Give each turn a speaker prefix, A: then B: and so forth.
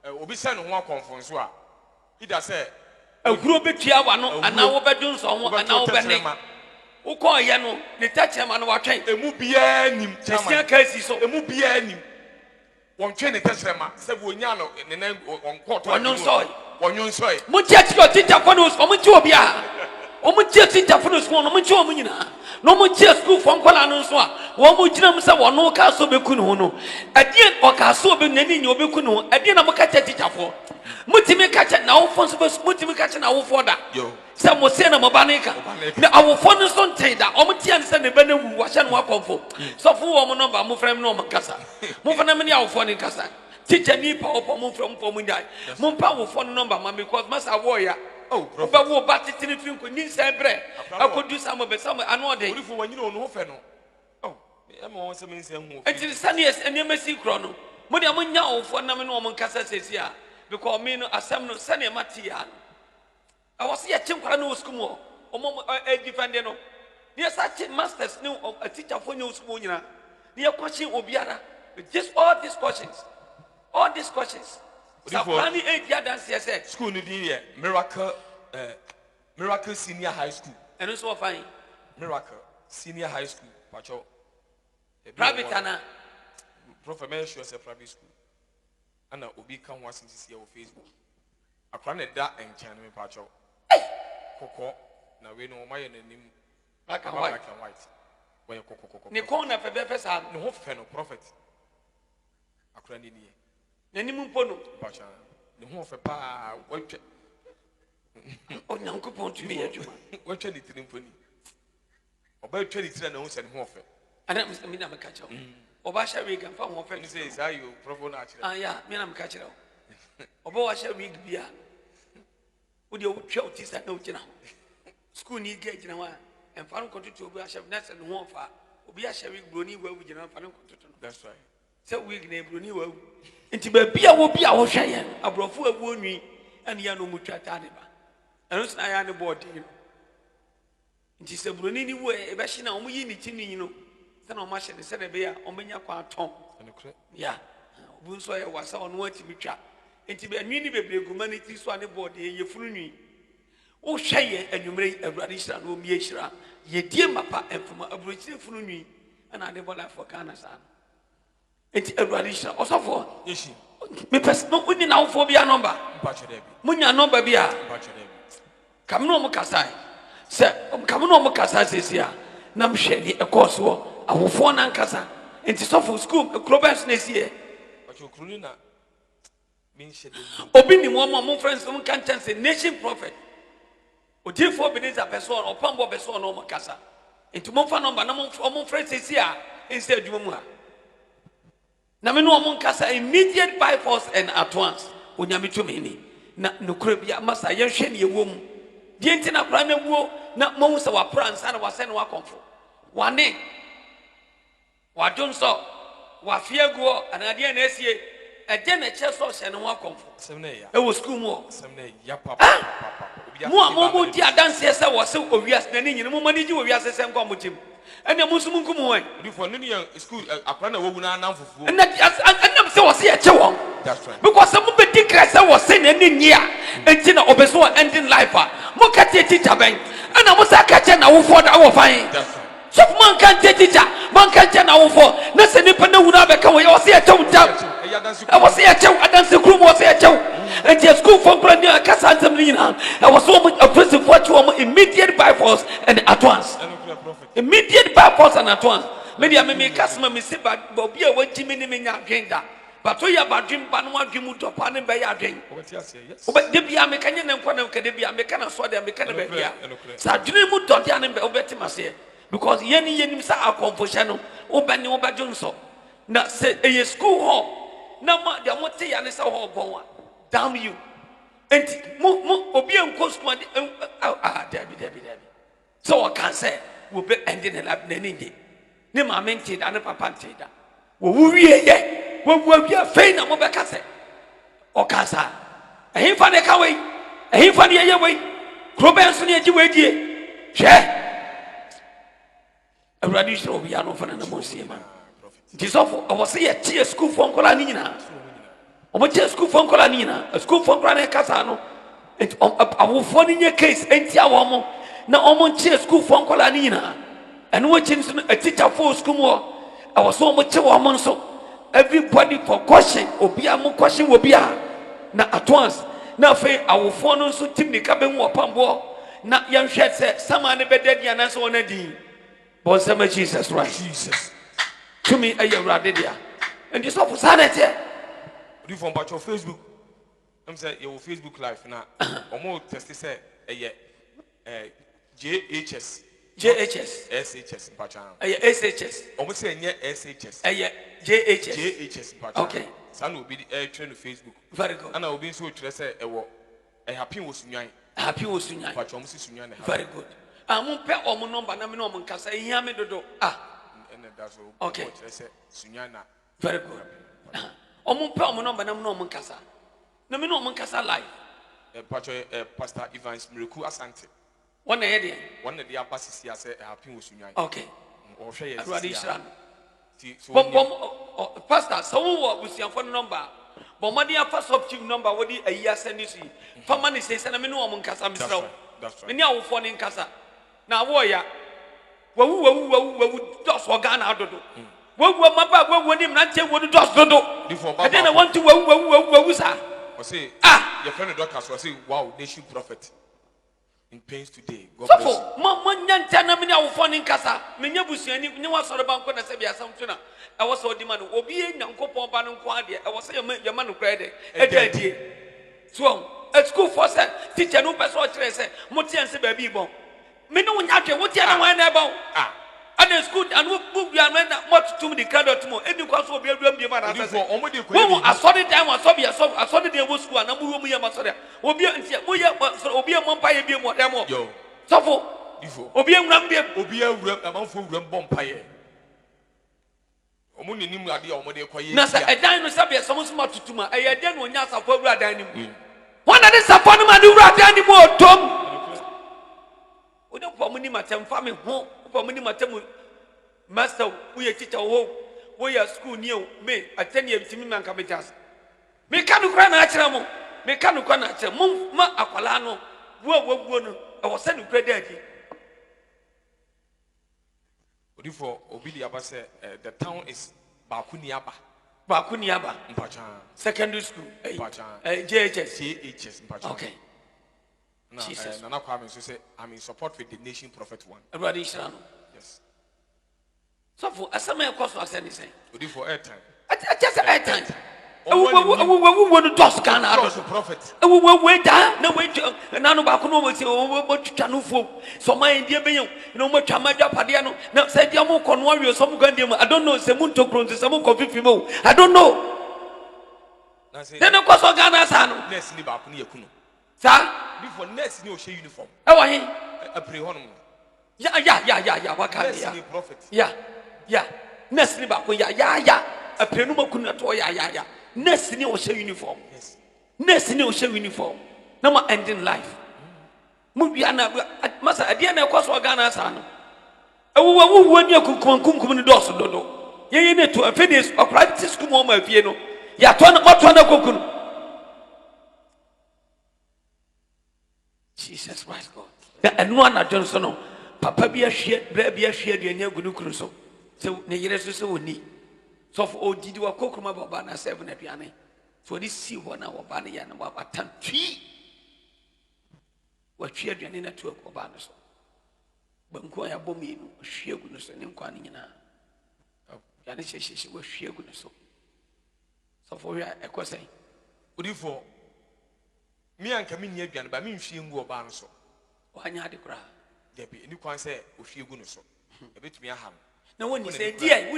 A: obi sɛ ne ho akɔmfo nso a ida sɛ
B: aguro betua wa no ana wo bedun so ho ana wo bene wo ko ye no ne tachema no watwen
A: emu bia nim
B: chairman kasi so
A: emu bia nim won twen ne tachema sɛ bo nya no ne nan won kɔto wonyon soy
B: mo tiati o teacher fo no mo ti obi a o mo tiati teacher fo no so no mo ti o mo nyina no mo tia school fo nkola no so a wo mo gyina mo sɛ wo no ka so beku ne ho no adie o ka so be nani nya obeku ne ho adie na mo ka teacher fo mutimi kache na awofo nso mutimi kache na awofo da se mo se na mo ba ne ka na awofo no so ntei da o mtia ne se ne ba na wu wa hye no akɔmfo so fo wo mo number mo frem no mo kasa mo fa na me ne awofo ne kasa teacher ni pa opo mo frem po mo ndai mo pa awofo no number ma because masa wo ya ba wo ba titini fin ko ni se bre akodu sa mo be sa mo ano de
A: orifo wanyina onu ho fe no e mo won se me nse hu
B: enti sane yes eni mesi kro no mo de mo nya awofo na me no mo kasa sesi a because me no asem no sane matia I was here chinkwara no school mo defend no yes I masters no a teacher for no school nyina ne question obiara just all these questions so planning 8 year dance yes
A: school no din ye miracle senior high school
B: and so fine
A: miracle senior high school pacho
B: private ana
A: prophet mention say private school ana obi kan wa sisi o Facebook akwa na da enchan me pacho kokko na we no maye nanim
B: black and
A: white we kokko
B: ne kon na fe sa
A: ne ho fe no prophet akwa ni ni
B: nanim mpo no
A: pacho ne ho fe pa watwe
B: onyankopon tumi adwuma
A: watwe ni tirim foni oba twe ni tira na ho se ne ho fe
B: ana me na meka chawo oba sha wig am fa ho fe
A: ni say say you prophet na achire
B: ya me na meka chire oba wa sha wig bia wo de wo twa o tisa na o gina school ni ga gina wa en fa no kontutu obi a sha na se ne ho fa obi a sha wig broni wa wu gina fa no kontutu no
A: that's right
B: se wig na broni wa wu enti ba bia wo bia wo hwa ye abrofo awu onwi ane ya no mu twa ta ne ba eno sna ya ne board yi no enti se broni ni wo e be hye na o mu yi ni tini no se na o ma hye ne se na be ya o menya kwa aton ya obu nso ye wasa ono atimi twa enti be anwi ni bebre guma ne ti so ane board ye funu nwi wo hwa ye anwumre awurade hira no mi hira ye die mapa enfuma abrochire funu nwi ana ade bola for kana sa enti awurade hira osofo
A: yeshi
B: me person no uni na wo fo bia number munya number bia kam no mo kasai se kam no mo kasai sesia na mhwe ni ekos wo awofo na nkasa enti sofo school globals na sie
A: okuru na minhye de
B: obi ni mo friends mo kan chance nation prophet odifo beneza person opambo person no mo kasa enti mo fa number na mo friends sesia ense adwuma mu ha na me no mo nkasa immediate by force and at once onyame tumi ni na nokura bia masa ye hwe ne ewom die nti na kra na wuo na mo hu se wa pransa na wa se na wa konfo wane wa donso wa fiaguo anade na esie eje na che so hye ne wa konfo
A: sem na ya
B: e wo school mu
A: sem na ya papa
B: mo di adanse se wo se owias na ni nyine mo mani ji owias se nko mo tim ene mo sum nkum ho
A: before no ne school akra na wogu na anamfofo
B: ene se wo se ye che won
A: that's right
B: because some be declare say wo se na ni nyia enti na obeso ending life mo ka teacher ben ena mo sa ka che na wo for da wo fan
A: that's right
B: so man kan teacher man kan che na wo for na se ni pa na wu na be ka wo ye wo se ye che won I was here to dance the group was here to and the school for brand new Cassandra. I was so much a prison for you immediate by force and at once. Immediate by force and at once. Maybe I may customer me say, but be a way Jimmy in your agenda. But we have a dream, Banwa Dream to upon him by your dream. But they be a mechanic and one of Cadabia, a mechanic, so they're mechanic. So I didn't move to Diana Betimasi because Yenny Yenimsa are confusion, Obani Oba Johnson. Now say a school hall. Nama dia mo te ya ne sa ho bon damn you enti mo obi enko school Debbie so I can say we be ending the lab na ni ne ma mente da ne papa mente da wo wie ye wo wie fe na mo be ka se o ka sa ehin fa ne ka we ehin fa ne ye we kroben so ne ji we die hwe awurade hwe obi ya no fa na mo sie ma disofo I was here tia school for nkola ni nyina omo che school phone call ani na school phone call na kasa no enti awofo ni nye case enti awomo na omo che school phone call ani na eno wachi nso a teacher for school mo awoso omo che wo mo nso everybody for question obia mo question obia na at once na fe awofo no nso tim ni ka be hu opambo na yɛnhwɛ sɛ sama ne bɛda dia na sɛ wɔn adi bon sama Jesus right
A: Jesus
B: to me ɛyɛ awurade dia and you suffer sanity
A: do from patch of Facebook I'm say your Facebook live na omo test say ɛyɛ JHS SHS patch
B: ɛyɛ SHS
A: omo say ɛnyɛ SHS
B: ɛyɛ JHS
A: patch
B: okay
A: san obi train no Facebook
B: very good
A: ana obi nso twerɛ sɛ ɛwɔ happy wo sunyan
B: happy wo sunyan
A: patch omo si sunyan na
B: very good mo pɛ omo number na me no omo nkasa ehia me dodo
A: and that's
B: okay
A: twerɛ sɛ sunyan na
B: very good omo pɛ omo number na me no omo nkasa na me no omo nkasa live
A: patch Pastor Evans Miracle Asante
B: one na yɛ
A: one na dia pasisi ase happy wo sunyan
B: okay
A: o hwɛ yɛ
B: awurade isra
A: so
B: pastor so wo busiafo number but money afa subchief number what the ayi asend this fama ne say na me no omo nkasa misraw me ne awofo ne nkasa na wo ya wawu dos organ adodo wawu maba wawu nim na nche wo dos dodo e dey na want to wawu sa
A: o say your friend doctor so say wow nation prophet in pains today God bless you
B: so mo nyanta na me ne awofo ne nkasa me nya busuani ne wa soro banko na se bia sam tuna e wo so di ma no obi nyankopon ba no nko ade e wo se ya ma no kra de e dadie so at school for say teacher no person kire say mo tie nse ba bi bon me no nya twe wo tie na wan na bon and school and wo bia me na mo tutum di credit mo eni kwa so obi aduam bi ma na say wo asori time asori dey wo school na mo wo mu ye ma sori obi ntia mo ye obi mo mpa ye bi mo dem mo so fo obi enwuram bi
A: obi awuram amanfo wuram bom paye omo nenim ade a omo de koye
B: na sa edan no sabe so mo so matutuma e ye den no nya safo awura dan ni mu wona de safo no ma de wura dan ni mu otom o de po mo ni matem fa me ho po mo ni matem master wo ye teacher wo ye school ni o me atani e bitimi man ka betas me ka no kra na akira mo me ka no kwa na akira mo ma akwala no wo no e wo se no kra dadi
A: for obidi aba say the town is Bakuniaba
B: Mpacha secondary school JHS
A: Mpacha
B: okay
A: now Nana Kwame so say I'm in support with the nation prophet one
B: everybody shall
A: yes
B: so for asama course was anything
A: odi for airtime
B: just airtime wo dos kan ado
A: prophet
B: we da na we na no ba ko no we say wo twitwa no fo so man die be no mo twa ma dwa pade no na say dia mo ko no awie so mo gande mu I don't know say mo ntokro nti say mo ko fifi mo I don't know na say then ko so Ghana sa no
A: nurse ni ba ko ne yakunu
B: sa
A: before nurse ni o she uniform
B: e wo he
A: apre hono
B: ya waka
A: nurse ni prophet
B: ya nurse ni ba ko ya apre no makunu na to ya nurse ni o she uniform
A: yes
B: nurse ni o she uniform na ma ending life mu bia na masa ade na ekwaso Ghana sa no ewu ni akunkum ni dos dodo ye ne to afedis o practice school mo ma fie no ya to na kokunu Jesus Christ God na enu ana Johnson no papa bi ahwe bra bi ahwe aduane agunu kunu so se ne yere so woni so for odidi wa kokuma baba na 7 aduane so this see ho na baba ne ya na baba tantwi wa twi aduane na to baba no so banku ya bomi no hwe agunu so ne nkwa ne nyina ya ne hye wa hwe agunu so for ya ekosai
A: odi for me anka me ni aduane ba me nhwe ngu oba no so
B: wanya ade kura
A: debi ni kwan se o hwe agunu so ebetumi aha
B: na woni se die